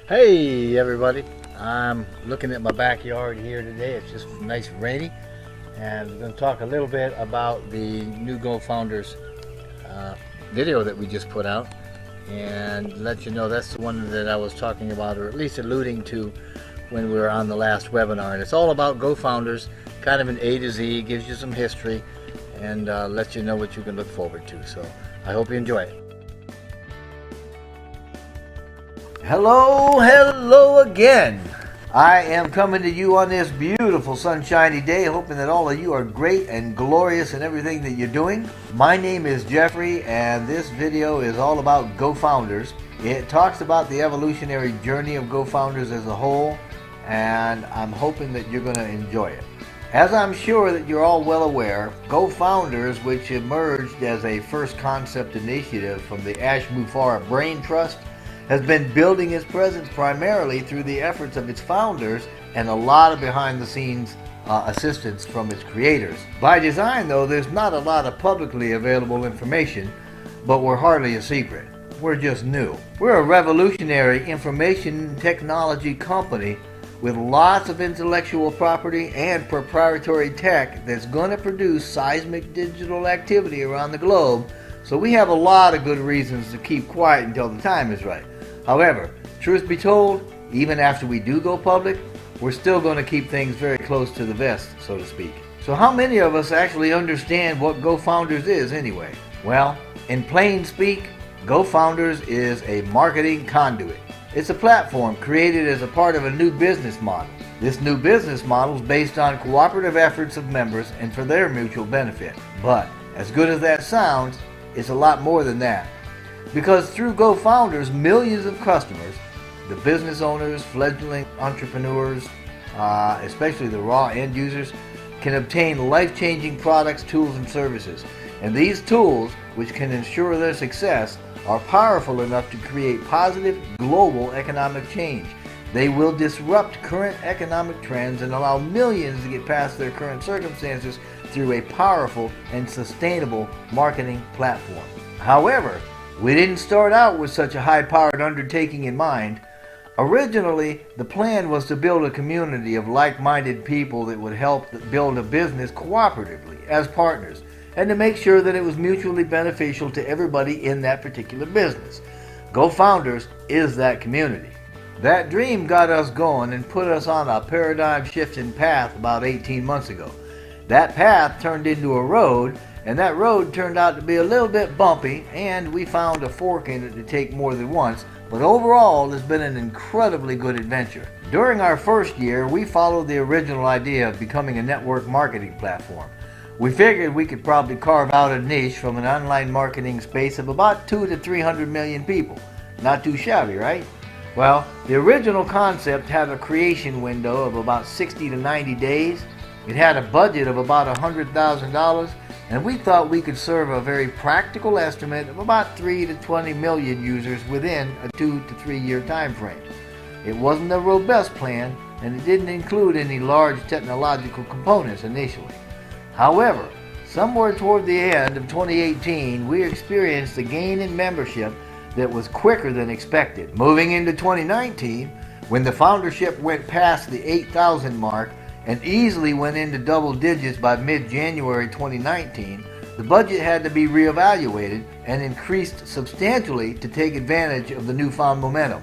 Hey everybody, I'm looking at my backyard here today. It's just nice and rainy, and we're going to talk a little bit about the new GoFounders video that we just put out, and let you know that's the one that I was talking about, or at least alluding to when we were on the last webinar. And it's all about GoFounders, kind of an A to Z, gives you some history, and lets you know what you can look forward to. So I hope you enjoy it. Hello again. I am coming to you on this beautiful sunshiny day, hoping that all of you are great and glorious in everything that you're doing. My name is Jeffrey, and this video is all about GoFounders. It talks about the evolutionary journey of GoFounders as a whole, and I'm hoping that you're going to enjoy it. As I'm sure that you're all well aware, GoFounders, which emerged as a first concept initiative from the Ashmufara Brain Trust, has been building its presence primarily through the efforts of its founders and a lot of behind-the-scenes assistance from its creators. By design, though, there's not a lot of publicly available information, but we're hardly a secret. We're just new. We're a revolutionary information technology company with lots of intellectual property and proprietary tech that's going to produce seismic digital activity around the globe, so we have a lot of good reasons to keep quiet until the time is right. However, truth be told, even after we do go public, we're still going to keep things very close to the vest, so to speak. So how many of us actually understand what GoFounders is anyway? Well, in plain speak, GoFounders is a marketing conduit. It's a platform created as a part of a new business model. This new business model is based on cooperative efforts of members and for their mutual benefit. But, as good as that sounds, it's a lot more than that. Because through GoFounders, millions of customers, the business owners, fledgling entrepreneurs, especially the raw end users, can obtain life-changing products, tools, and services. And these tools, which can ensure their success, are powerful enough to create positive global economic change. They will disrupt current economic trends and allow millions to get past their current circumstances through a powerful and sustainable marketing platform. However, we didn't start out with such a high-powered undertaking in mind. Originally, the plan was to build a community of like-minded people that would help build a business cooperatively as partners, and to make sure that it was mutually beneficial to everybody in that particular business. GoFounders is that community. That dream got us going and put us on a paradigm-shifting path about 18 months ago. That path turned into a road, and that road turned out to be a little bit bumpy, and we found a fork in it to take more than once, but overall it's been an incredibly good adventure. During our first year, we followed the original idea of becoming a network marketing platform. We figured we could probably carve out a niche from an online marketing space of about 200 to 300 million people. Not too shabby, right? Well, the original concept had a creation window of about 60 to 90 days. It had a budget of about $100,000, and we thought we could serve a very practical estimate of about 3 to 20 million users within a 2 to 3 year time frame. It wasn't a robust plan, and it didn't include any large technological components initially. However, somewhere toward the end of 2018, we experienced a gain in membership that was quicker than expected. Moving into 2019, when the foundership went past the 8,000 mark, and easily went into double digits by mid-January 2019, the budget had to be reevaluated and increased substantially to take advantage of the newfound momentum.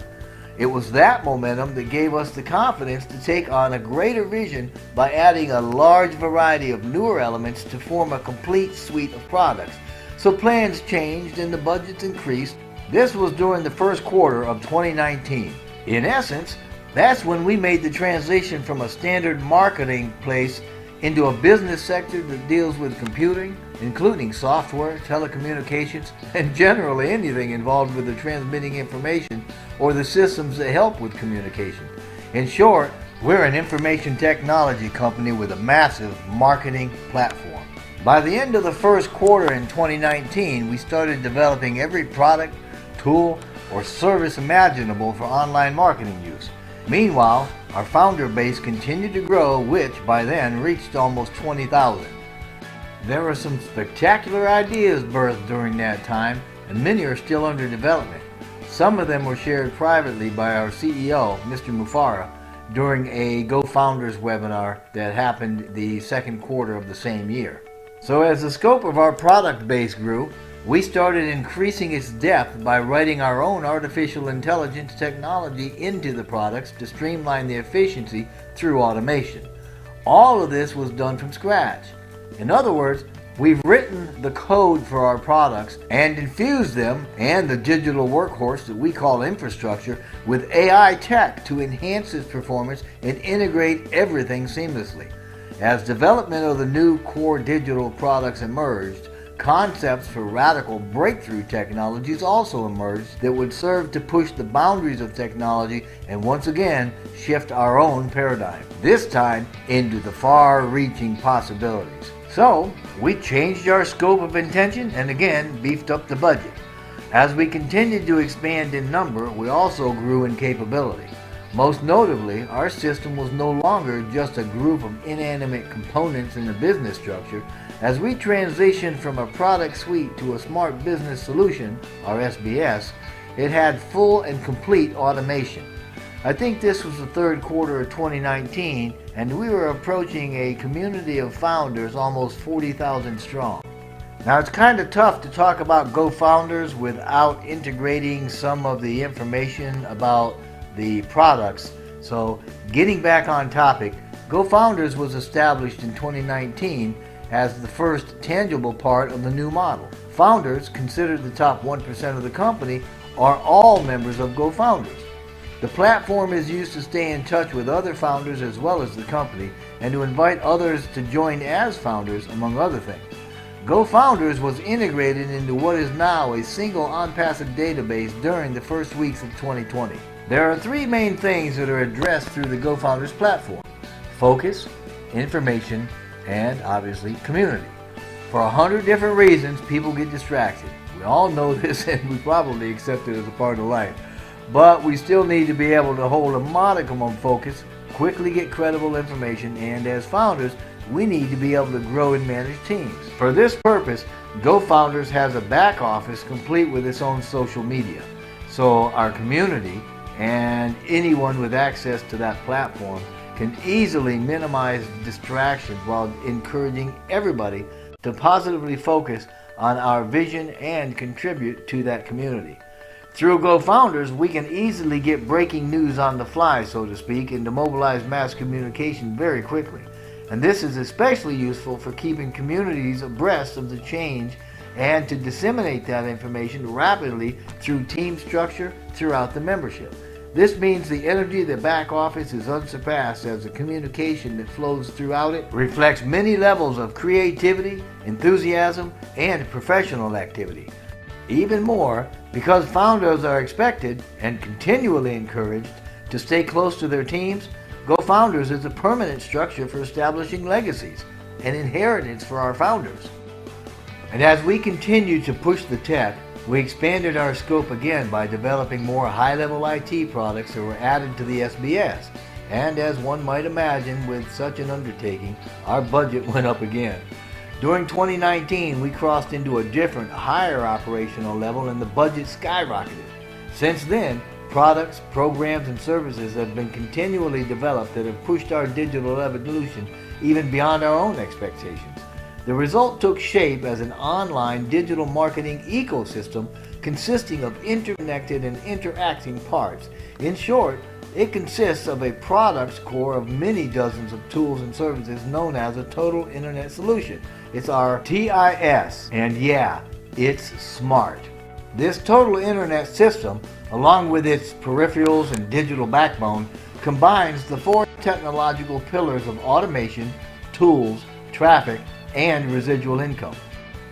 It was that momentum that gave us the confidence to take on a greater vision by adding a large variety of newer elements to form a complete suite of products. So plans changed and the budgets increased. This was during the first quarter of 2019. In essence, that's when we made the transition from a standard marketing place into a business sector that deals with computing, including software, telecommunications, and generally anything involved with the transmitting information or the systems that help with communication. In short, we're an information technology company with a massive marketing platform. By the end of the first quarter in 2019, we started developing every product, tool, or service imaginable for online marketing use. Meanwhile, our founder base continued to grow, which by then reached almost 20,000. There were some spectacular ideas birthed during that time, and many are still under development. Some of them were shared privately by our CEO, Mr. Mufara, during a GoFounders webinar that happened the second quarter of the same year. So as the scope of our product base grew, we started increasing its depth by writing our own artificial intelligence technology into the products to streamline the efficiency through automation. All of this was done from scratch. In other words, we've written the code for our products and infused them and the digital workhorse that we call infrastructure with AI tech to enhance its performance and integrate everything seamlessly. As development of the new core digital products emerged, concepts for radical breakthrough technologies also emerged that would serve to push the boundaries of technology and once again shift our own paradigm, this time into the far-reaching possibilities. So, we changed our scope of intention and again beefed up the budget. As we continued to expand in number, we also grew in capability. Most notably, our system was no longer just a group of inanimate components in a business structure. As we transitioned from a product suite to a smart business solution, our SBS, it had full and complete automation. I think this was the third quarter of 2019, and we were approaching a community of founders almost 40,000 strong. Now it's kind of tough to talk about GoFounders without integrating some of the information about the products. So getting back on topic, GoFounders was established in 2019 as the first tangible part of the new model. Founders, considered the top 1% of the company, are all members of GoFounders. The platform is used to stay in touch with other founders as well as the company and to invite others to join as founders, among other things. GoFounders was integrated into what is now a single ONPASSIVE database during the first weeks of 2020. There are three main things that are addressed through the GoFounders platform: focus, information, and obviously community. For 100 different reasons, people get distracted. We all know this and we probably accept it as a part of life. But we still need to be able to hold a modicum of focus, quickly get credible information, and as founders, we need to be able to grow and manage teams. For this purpose, GoFounders has a back office complete with its own social media. So our community and anyone with access to that platform can easily minimize distractions while encouraging everybody to positively focus on our vision and contribute to that community. Through GoFounders, we can easily get breaking news on the fly, so to speak, and to mobilize mass communication very quickly. And this is especially useful for keeping communities abreast of the change and to disseminate that information rapidly through team structure throughout the membership. This means the energy of the back office is unsurpassed, as the communication that flows throughout it reflects many levels of creativity, enthusiasm, and professional activity. Even more, because founders are expected and continually encouraged to stay close to their teams, GoFounders is a permanent structure for establishing legacies, an inheritance for our founders. And as we continue to push the tech, we expanded our scope again by developing more high-level IT products that were added to the SBS. And as one might imagine with such an undertaking, our budget went up again. During 2019, we crossed into a different, higher operational level and the budget skyrocketed. Since then, products, programs, and services have been continually developed that have pushed our digital evolution even beyond our own expectations. The result took shape as an online digital marketing ecosystem consisting of interconnected and interacting parts. In short, it consists of a product's core of many dozens of tools and services known as a total internet solution. It's our TIS, and yeah, it's smart. This total internet system, along with its peripherals and digital backbone, combines the four technological pillars of automation, tools, traffic, and residual income.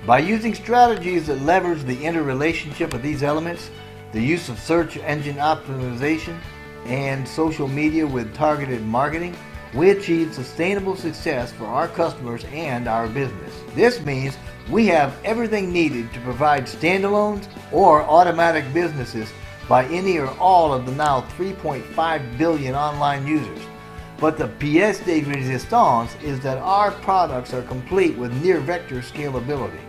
By using strategies that leverage the interrelationship of these elements, the use of search engine optimization, and social media with targeted marketing, we achieve sustainable success for our customers and our business. This means we have everything needed to provide standalones or automatic businesses by any or all of the now 3.5 billion online users. But the pièce de résistance is that our products are complete with near-vector scalability.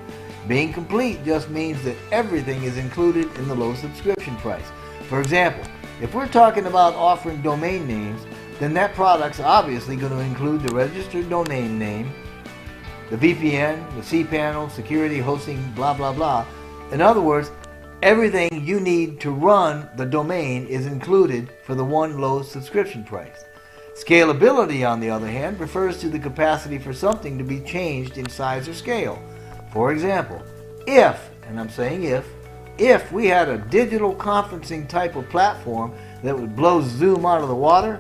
Being complete just means that everything is included in the low subscription price. For example, if we're talking about offering domain names, then that product's obviously going to include the registered domain name, the VPN, the cPanel, security, hosting, blah, blah, blah. In other words, everything you need to run the domain is included for the one low subscription price. Scalability, on the other hand, refers to the capacity for something to be changed in size or scale. For example, if, and I'm saying if we had a digital conferencing type of platform that would blow Zoom out of the water,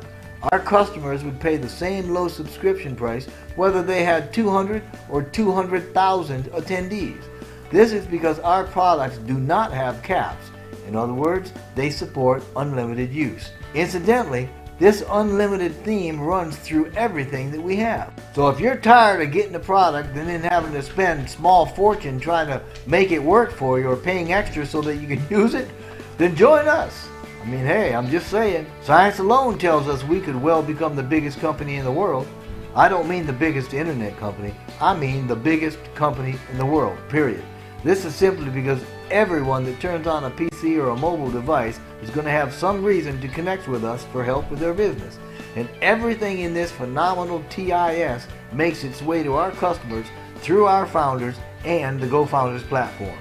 our customers would pay the same low subscription price whether they had 200 or 200,000 attendees. This is because our products do not have caps. In other words, they support unlimited use. Incidentally, this unlimited theme runs through everything that we have. So if you're tired of getting a product and then having to spend small fortune trying to make it work for you or paying extra so that you can use it, then join us. I mean, hey, I'm just saying, science alone tells us we could well become the biggest company in the world. I don't mean the biggest internet company, I mean the biggest company in the world, period. This is simply because everyone that turns on a PC or a mobile device is going to have some reason to connect with us for help with their business. And everything in this phenomenal TIS makes its way to our customers through our founders and the GoFounders platform.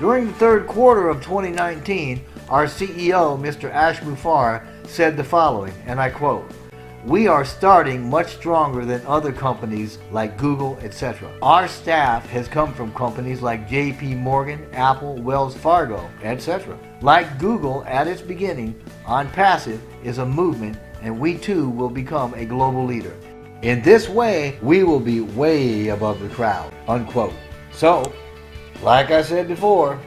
During the third quarter of 2019, our CEO, Mr. Ash Mufareh, said the following, and I quote, "We are starting much stronger than other companies like Google, etc. Our staff has come from companies like JP Morgan, Apple, Wells Fargo, etc. Like Google at its beginning, ONPASSIVE is a movement, and we too will become a global leader. In this way, we will be way above the crowd," unquote. So, like I said before,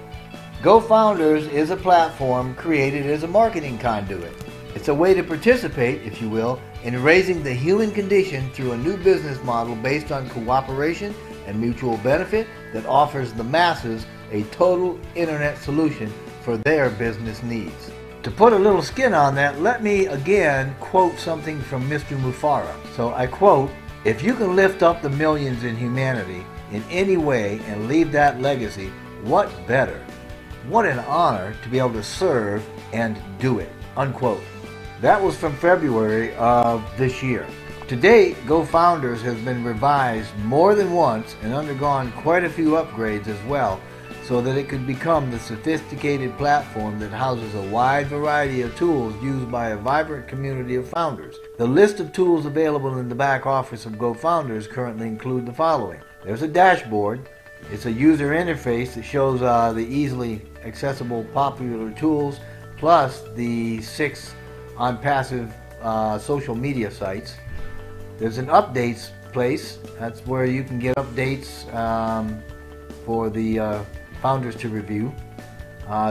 GoFounders is a platform created as a marketing conduit. It's a way to participate, if you will, in raising the human condition through a new business model based on cooperation and mutual benefit that offers the masses a total internet solution for their business needs. To put a little skin on that, let me again quote something from Mr. Mufareh. So I quote, "If you can lift up the millions in humanity in any way and leave that legacy, what better? What an honor to be able to serve and do it," unquote. That was from February of this year. To date, GoFounders has been revised more than once and undergone quite a few upgrades as well, so that it could become the sophisticated platform that houses a wide variety of tools used by a vibrant community of founders. The list of tools available in the back office of GoFounders currently include the following. There's a dashboard. It's a user interface that shows the easily accessible popular tools, plus the 6 ONPASSIVE social media sites. There's an updates place. That's where you can get updates for the founders to review.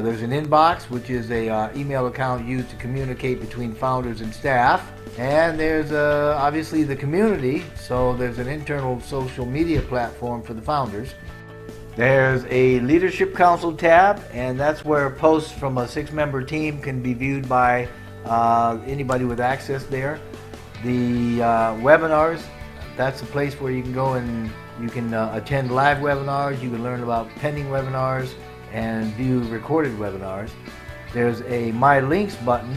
There's an inbox, which is a email account used to communicate between founders and staff. And there's obviously the community, so there's an internal social media platform for the founders. There's a Leadership Council tab, and that's where posts from a 6-member team can be viewed by anybody with access there. The webinars, that's a place where you can go and you can attend live webinars, you can learn about pending webinars, and view recorded webinars. There's a My Links button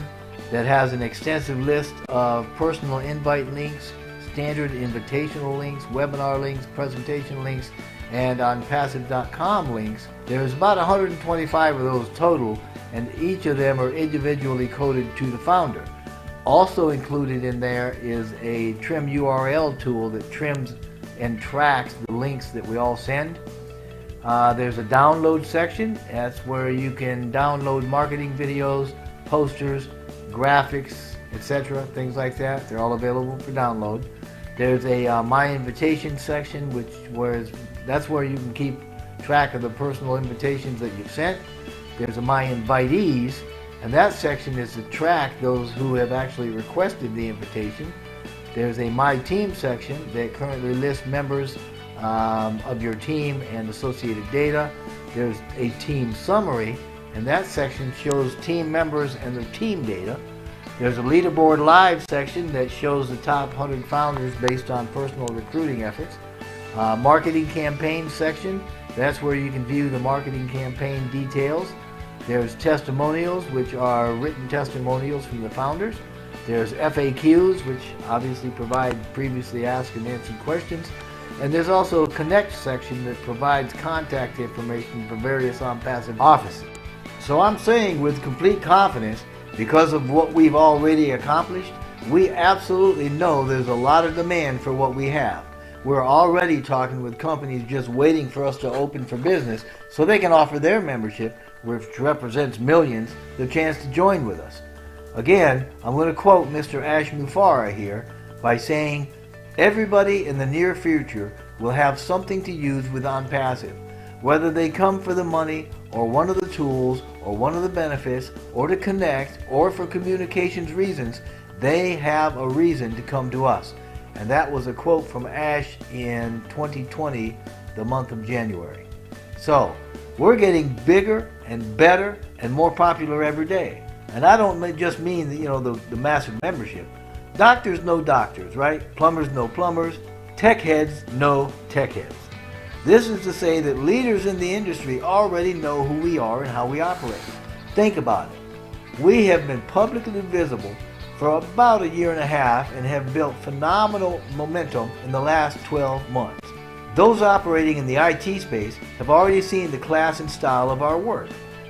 that has an extensive list of personal invite links, standard invitational links, webinar links, presentation links, and ONPASSIVE.com links. There's about 125 of those total, and each of them are individually coded to the founder. Also included in there is a trim URL tool that trims and tracks the links that we all send. There's a download section. That's where you can download marketing videos, posters, graphics, etc., things like that. They're all available for download. There's a My Invitation section, that's where you can keep track of the personal invitations that you've sent. There's a My Invitees, and that section is to track those who have actually requested the invitation. There's a My Team section that currently lists members of your team and associated data. There's a Team Summary, and that section shows team members and their team data. There's a Leaderboard Live section that shows the top 100 founders based on personal recruiting efforts. Marketing Campaign section, that's where you can view the marketing campaign details. There's testimonials, which are written testimonials from the founders. There's FAQs, which obviously provide previously asked and answered questions. And there's also a Connect section that provides contact information for various ONPASSIVE offices. So I'm saying with complete confidence, because of what we've already accomplished, we absolutely know there's a lot of demand for what we have. We're already talking with companies just waiting for us to open for business so they can offer their membership, which represents millions, the chance to join with us. Again, I'm going to quote Mr. Ash Mufareh here by saying, everybody in the near future will have something to use with ONPASSIVE. Whether they come for the money, or one of the tools, or one of the benefits, or to connect, or for communications reasons, they have a reason to come to us. And that was a quote from Ash in 2020, the month of January. So, we're getting bigger and better and more popular every day. And I don't just mean the massive membership. Doctors know doctors, right? Plumbers know plumbers. Tech heads know tech heads. This is to say that leaders in the industry already know who we are and how we operate. Think about it. We have been publicly visible for about a year and a half and have built phenomenal momentum in the last 12 months. Those operating in the IT space have already seen the class and style of our work.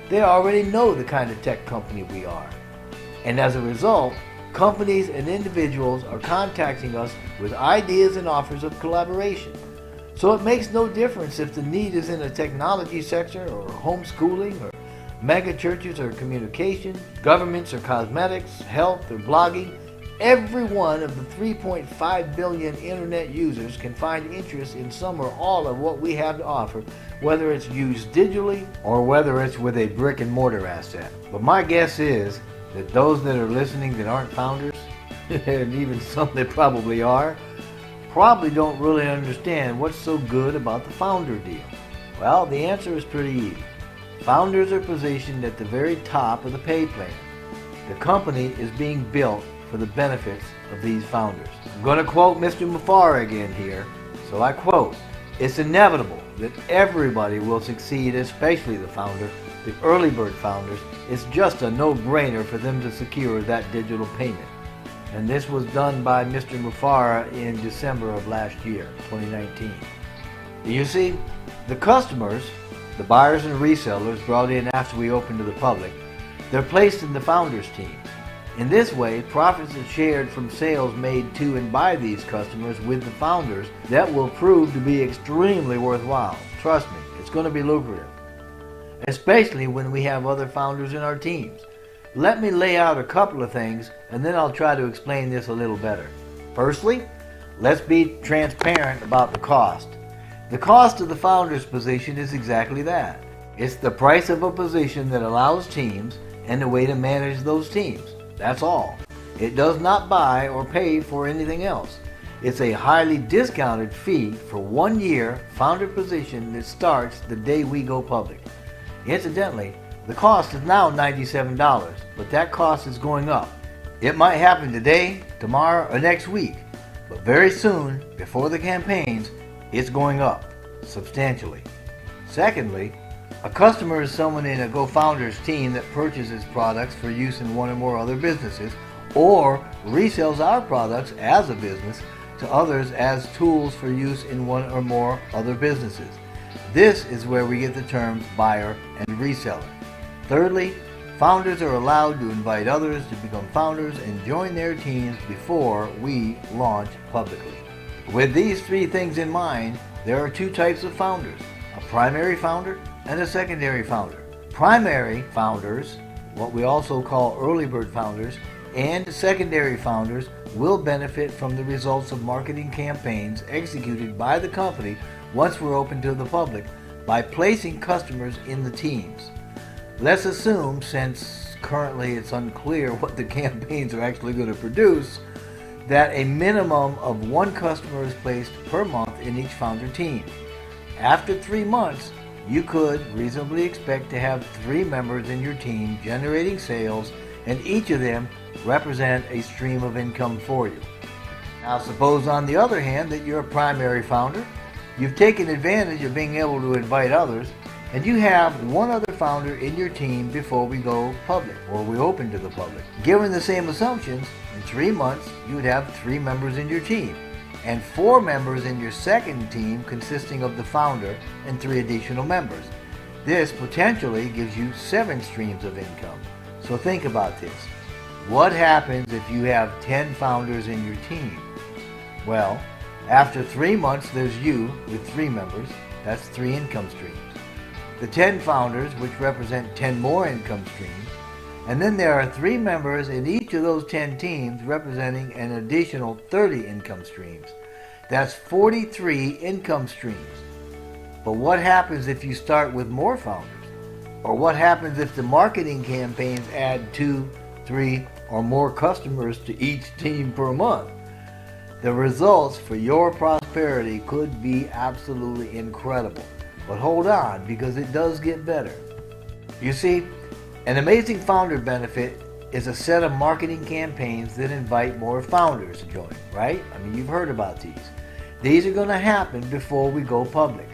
They already know the kind of tech company we are. And as a result, companies and individuals are contacting us with ideas and offers of collaboration. So it makes no difference if the need is in a technology sector or homeschooling or mega churches or communication, governments or cosmetics, health or blogging. Every one of the 3.5 billion internet users can find interest in some or all of what we have to offer, whether it's used digitally or whether it's with a brick and mortar asset. But my guess is that those that are listening that aren't founders, and even some that probably are, probably don't really understand what's so good about the founder deal. Well, the answer is pretty easy. Founders are positioned at the very top of the pay plan. The company is being built for the benefits of these founders. I'm going to quote Mr. Mufareh again here. So I quote, "It's inevitable that everybody will succeed, especially the founder, the early bird founders. It's just a no-brainer for them to secure that digital payment." And this was done by Mr. Mufareh in December of last year, 2019. You see, the customers, the buyers and resellers brought in after we opened to the public, they're placed in the founders team. In this way, profits are shared from sales made to and by these customers with the founders that will prove to be extremely worthwhile. Trust me, it's going to be lucrative, especially when we have other founders in our teams. Let me lay out a couple of things and then I'll try to explain this a little better. Firstly, let's be transparent about the cost. The cost of the founder's position is exactly that. It's the price of a position that allows teams and a way to manage those teams. That's all. It does not buy or pay for anything else. It's a highly discounted fee for 1 year founder position that starts the day we go public. Incidentally, the cost is now $97, but that cost is going up. It might happen today, tomorrow, or next week, but very soon, before the campaigns, it's going up substantially. Secondly, a customer is someone in a GoFounders team that purchases products for use in one or more other businesses, or resells our products as a business to others as tools for use in one or more other businesses. This is where we get the terms buyer and reseller. Thirdly, founders are allowed to invite others to become founders and join their teams before we launch publicly. With these three things in mind, there are two types of founders: a primary founder and a secondary founder. Primary founders, what we also call early bird founders, and secondary founders will benefit from the results of marketing campaigns executed by the company once we're open to the public by placing customers in the teams. Let's assume, since currently it's unclear what the campaigns are actually going to produce, that a minimum of 1 customer is placed per month in each founder team. After 3 months, you could reasonably expect to have 3 members in your team generating sales, and each of them represent a stream of income for you. Now suppose on the other hand that you're a primary founder, you've taken advantage of being able to invite others, and you have one other founder in your team before we go public or we open to the public. Given the same assumptions, in 3 months you would have 3 members in your team and 4 members in your second team consisting of the founder and 3 additional members. This potentially gives you 7 streams of income. So think about this. What happens if you have 10 founders in your team? Well, after 3 months there's you with 3 members. That's 3 income streams. The 10 founders, which represent 10 more income streams. And then there are 3 members in each of those 10 teams representing an additional 30 income streams. That's 43 income streams. But what happens if you start with more founders? Or what happens if the marketing campaigns add 2, 3, or more customers to each team per month? The results for your prosperity could be absolutely incredible. But hold on, because it does get better. You see, an amazing founder benefit is a set of marketing campaigns that invite more founders to join, right? I mean, you've heard about these. These are going to happen before we go public.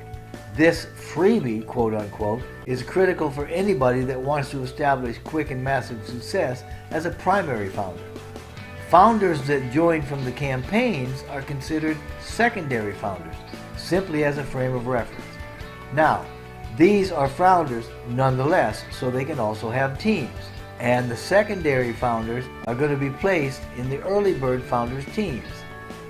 This freebie, quote unquote, is critical for anybody that wants to establish quick and massive success as a primary founder. Founders that join from the campaigns are considered secondary founders, simply as a frame of reference. Now, these are founders nonetheless, so they can also have teams. And the secondary founders are going to be placed in the early bird founders teams.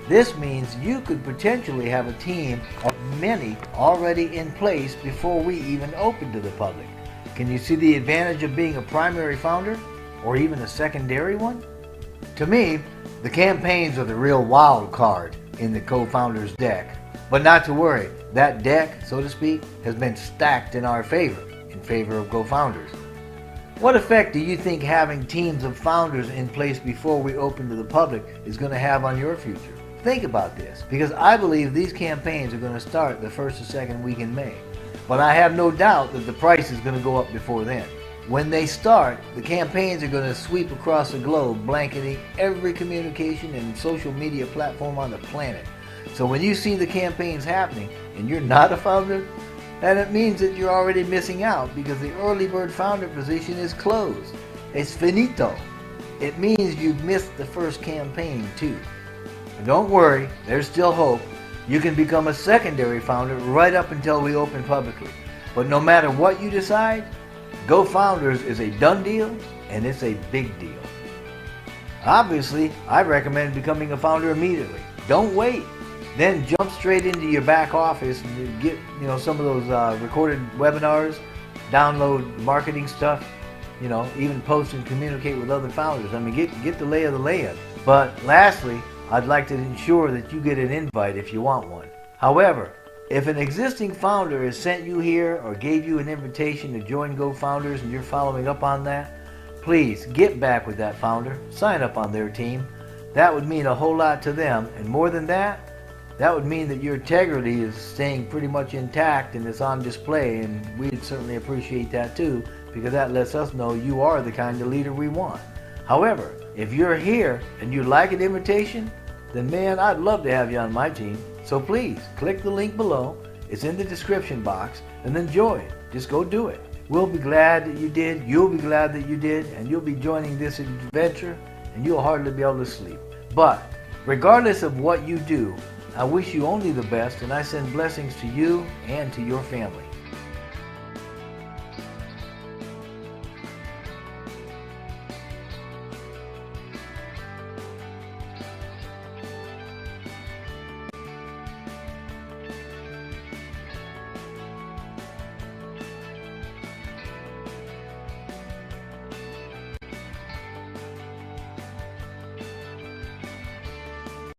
This means you could potentially have a team of many already in place before we even open to the public. Can you see the advantage of being a primary founder or even a secondary one? To me, the campaigns are the real wild card in the co-founders deck. But not to worry, that deck, so to speak, has been stacked in our favor, in favor of GoFounders. What effect do you think having teams of founders in place before we open to the public is going to have on your future? Think about this, because I believe these campaigns are going to start the first or second week in May. But I have no doubt that the price is going to go up before then. When they start, the campaigns are going to sweep across the globe, blanketing every communication and social media platform on the planet. So when you see the campaigns happening and you're not a founder, then it means that you're already missing out because the early bird founder position is closed. It's finito. It means you've missed the first campaign too. And don't worry, there's still hope. You can become a secondary founder right up until we open publicly. But no matter what you decide, GoFounders is a done deal and it's a big deal. Obviously, I recommend becoming a founder immediately. Don't wait. Then jump straight into your back office and get some of those recorded webinars, download marketing stuff, even post and communicate with other founders. I mean, get the lay of the land. But lastly, I'd like to ensure that you get an invite if you want one. However, if an existing founder has sent you here or gave you an invitation to join GoFounders and you're following up on that, please get back with that founder, sign up on their team. That would mean a whole lot to them, and more than that, that would mean that your integrity is staying pretty much intact and it's on display, and we'd certainly appreciate that too, because that lets us know you are the kind of leader we want. However, if you're here and you like an invitation, then man, I'd love to have you on my team. So please, click the link below. It's in the description box, and then join. Just go do it. We'll be glad that you did, you'll be glad that you did, and you'll be joining this adventure, and you'll hardly be able to sleep. But regardless of what you do, I wish you only the best, and I send blessings to you and to your family.